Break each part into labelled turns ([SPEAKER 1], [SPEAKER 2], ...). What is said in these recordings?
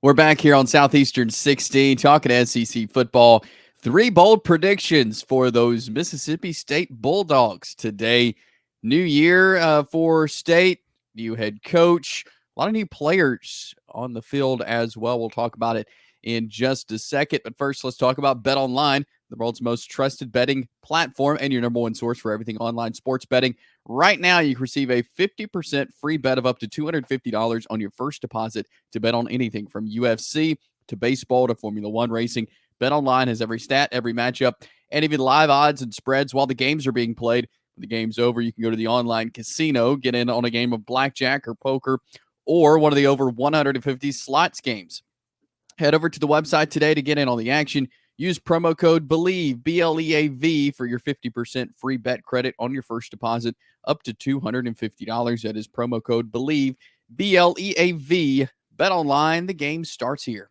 [SPEAKER 1] We're back here on Southeastern 16 talking SEC football. Three bold predictions for those Mississippi State Bulldogs today. New year for State, new head coach, a lot of new players on the field as well. We'll talk about it in just a second. But first, let's talk about Bet Online, the world's most trusted betting platform and your number one source for everything online sports betting. Right now, you can receive a 50% free bet of up to $250 on your first deposit to bet on anything from UFC to baseball to Formula One racing. BetOnline has every stat, every matchup, and even live odds and spreads while the games are being played. When the game's over, you can go to the online casino, get in on a game of blackjack or poker, or one of the over 150 slots games. Head over to the website today to get in on the action. Use promo code BELIEVE, BLEAV, for your 50% free bet credit on your first deposit up to $250. That is promo code BELIEVE, BLEAV. Bet Online, the game starts here.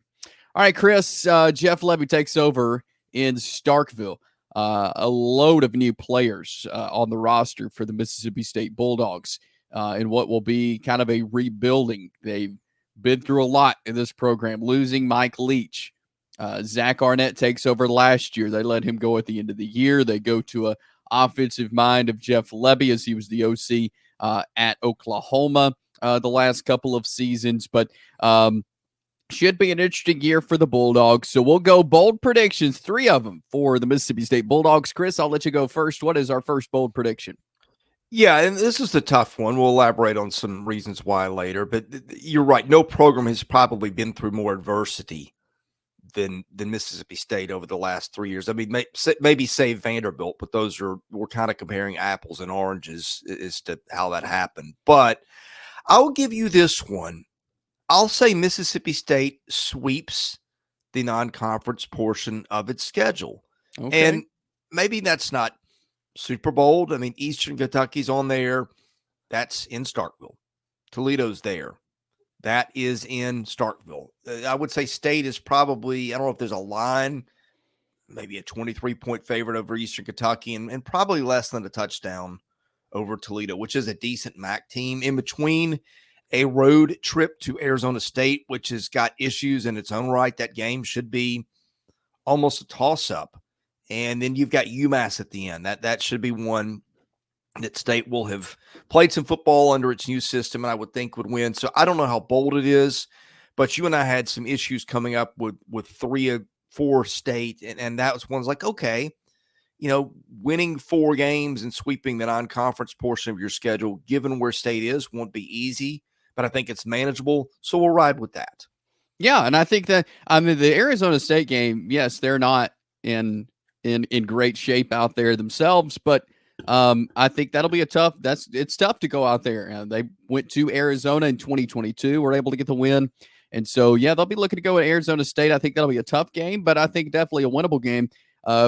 [SPEAKER 1] All right, Chris, Jeff Levy takes over in Starkville. A load of new players on the roster for the Mississippi State Bulldogs in what will be kind of a rebuilding. They've been through a lot in this program, losing Mike Leach. Zach Arnett takes over last year. They let him go at the end of the year. They go to an offensive mind of Jeff Lebby as he was the OC at Oklahoma the last couple of seasons. But should be an interesting year for the Bulldogs. So we'll go bold predictions, three of them for the Mississippi State Bulldogs. Chris, I'll let you go first. What is our first bold prediction?
[SPEAKER 2] Yeah, and this is the tough one. We'll elaborate on some reasons why later. But you're right. No program has probably been through more adversity than Mississippi State over the last 3 years. I mean, maybe save Vanderbilt, but we're kind of comparing apples and oranges as to how that happened. But I'll give you this one. I'll say Mississippi State sweeps the non-conference portion of its schedule.
[SPEAKER 1] Okay.
[SPEAKER 2] And maybe that's not super bold. I mean, Eastern Kentucky's on there. That's in Starkville. Toledo's there. That is in Starkville. I would say State is probably, I don't know if there's a line, maybe a 23-point favorite over Eastern Kentucky and probably less than a touchdown over Toledo, which is a decent MAC team. In between a road trip to Arizona State, which has got issues in its own right, that game should be almost a toss-up. And then you've got UMass at the end. That should be one that State will have played some football under its new system and I would think would win. So I don't know how bold it is, but you and I had some issues coming up with 3 or 4 State, and that was one's like, okay, winning 4 games and sweeping the non-conference portion of your schedule, given where State is, won't be easy, but I think it's manageable. So we'll ride with that.
[SPEAKER 1] Yeah, and I think that, the Arizona State game, yes, they're not in great shape out there themselves, but I think that'll be it's tough to go out there. They went to Arizona in 2022, were able to get the win. And so, yeah, they'll be looking to go at Arizona State. I think that'll be a tough game, but I think definitely a winnable game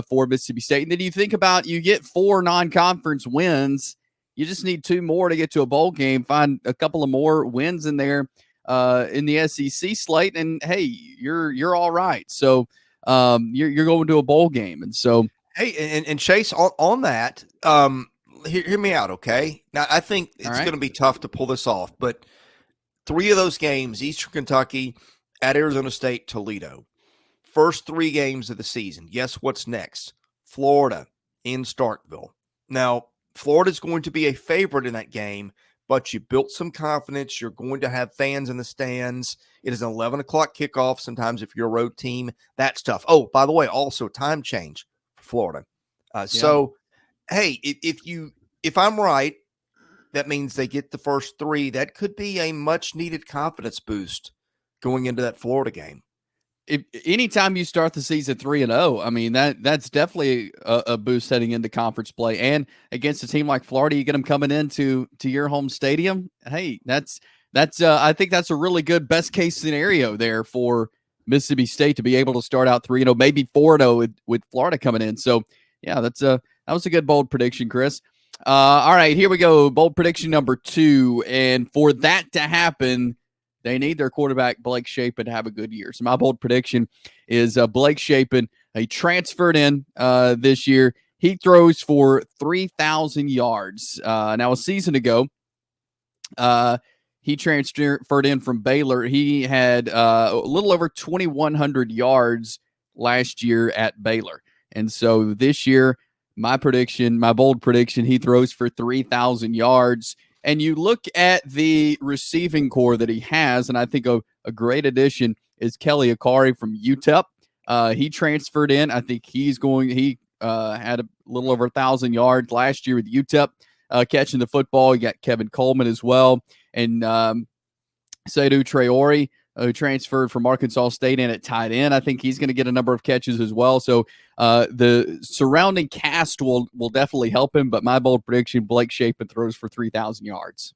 [SPEAKER 1] for Mississippi State. And then you think about, you get 4 non-conference wins. You just need 2 more to get to a bowl game, find a couple of more wins in there in the SEC slate. And hey, you're all right. So you're going to a bowl game. And so,
[SPEAKER 2] hey, and Chase, on that, hear me out, okay? Now, I think it's going to be tough to pull this off, but 3 of those games, Eastern Kentucky, at Arizona State, Toledo, first 3 games of the season. Guess what's next? Florida in Starkville. Now, Florida's going to be a favorite in that game, but you built some confidence. You're going to have fans in the stands. It is an 11 o'clock kickoff. Sometimes if you're a road team, that's tough. Oh, by the way, also time change for Florida. So, hey, if I'm right, that means they get the first 3. That could be a much needed confidence boost going into that Florida game.
[SPEAKER 1] If anytime you start the season 3-0, that's definitely a boost heading into conference play. And against a team like Florida, you get them coming into your home stadium. Hey, that's I think that's a really good best case scenario there for Mississippi State to be able to start out 3-0, maybe 4-0 with Florida coming in. So yeah, that was a good bold prediction, Chris. All right, here we go. Bold prediction number 2. And for that to happen, they need their quarterback, Blake Shapen, to have a good year. So my bold prediction is Blake Shapen. He transferred in this year. He throws for 3,000 yards. Now, a season ago, he transferred in from Baylor. He had a little over 2,100 yards last year at Baylor. And so this year, my bold prediction, he throws for 3,000 yards. And you look at the receiving core that he has, and I think a great addition is Kelly Akari from UTEP. He transferred in. I think he had a little over 1,000 yards last year with UTEP catching the football. You got Kevin Coleman as well. And Seydou Traore, who transferred from Arkansas State in at tight end. I think he's going to get a number of catches as well. So the surrounding cast will definitely help him. But my bold prediction, Blake Shapen throws for 3,000 yards.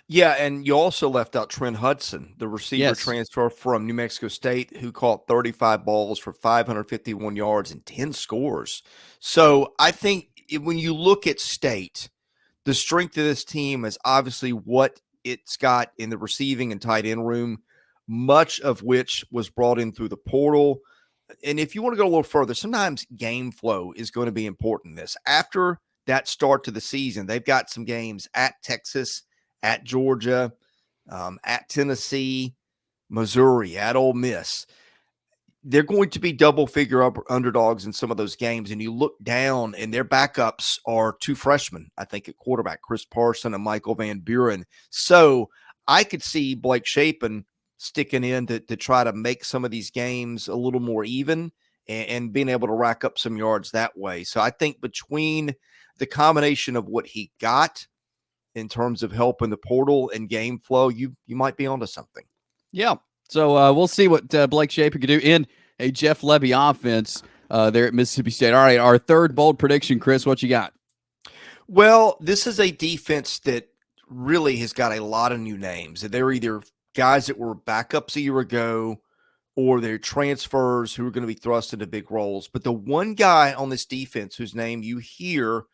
[SPEAKER 2] Yeah, and you also left out Trent Hudson, the receiver transfer from New Mexico State, who caught 35 balls for 551 yards and 10 scores. So I think when you look at State, the strength of this team is obviously what it's got in the receiving and tight end room, much of which was brought in through the portal. And if you want to go a little further, sometimes game flow is going to be important in this. After that start to the season, they've got some games at Texas, at Georgia, at Tennessee, Missouri, at Ole Miss. They're going to be double-figure underdogs in some of those games, and you look down, and their backups are two freshmen, I think, at quarterback, Chris Parson and Michael Van Buren. So I could see Blake Shapen sticking in to try to make some of these games a little more even and being able to rack up some yards that way. So I think between the combination of what he got in terms of help in the portal and game flow, you might be onto something.
[SPEAKER 1] Yeah. So we'll see what Blake Shapen can do in a Jeff Lebby offense there at Mississippi State. All right, our third bold prediction, Chris, what you got?
[SPEAKER 2] Well, this is a defense that really has got a lot of new names. They're either guys that were backups a year ago or they're transfers who are going to be thrust into big roles. But the one guy on this defense whose name you hear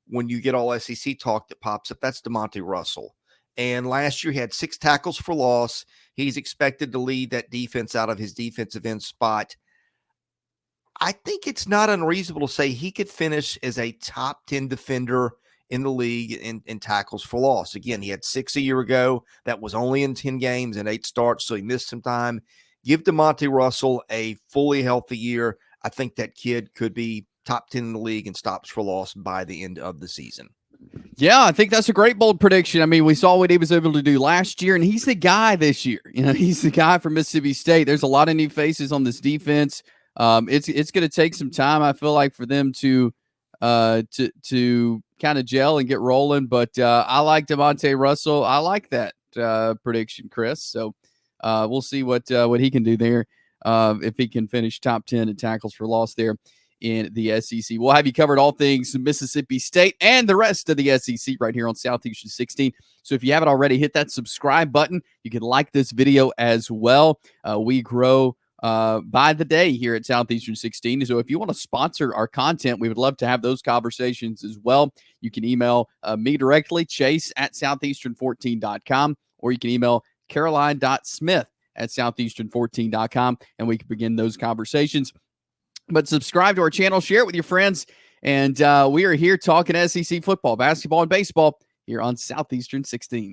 [SPEAKER 2] when you get all SEC talk that pops up, that's DeMonte Russell. And last year he had 6 tackles for loss. He's expected to lead that defense out of his defensive end spot. I think it's not unreasonable to say he could finish as a top 10 defender in the league in tackles for loss. Again, he had 6 a year ago. That was only in 10 games and 8 starts, so he missed some time. Give DeMonte Russell a fully healthy year. I think that kid could be top 10 in the league in stops for loss by the end of the season.
[SPEAKER 1] Yeah, I think that's a great bold prediction. I mean, we saw what he was able to do last year, and he's the guy this year. You know, he's the guy from Mississippi State. There's a lot of new faces on this defense. It's going to take some time, I feel like, for them to kind of gel and get rolling. But I like DeMonte Russell. I like that prediction, Chris. So we'll see what he can do there if he can finish top 10 in tackles for loss there in the SEC. We'll have you covered all things Mississippi State and the rest of the SEC right here on Southeastern 16. So if you haven't already, hit that subscribe button. You can like this video as well. We grow by the day here at Southeastern 16. So if you want to sponsor our content, we would love to have those conversations as well. You can email me directly, chase@southeastern14.com, or you can email caroline.smith at southeastern14.com, and we can begin those conversations. But subscribe to our channel, share it with your friends, and we are here talking SEC football, basketball, and baseball here on Southeastern 16.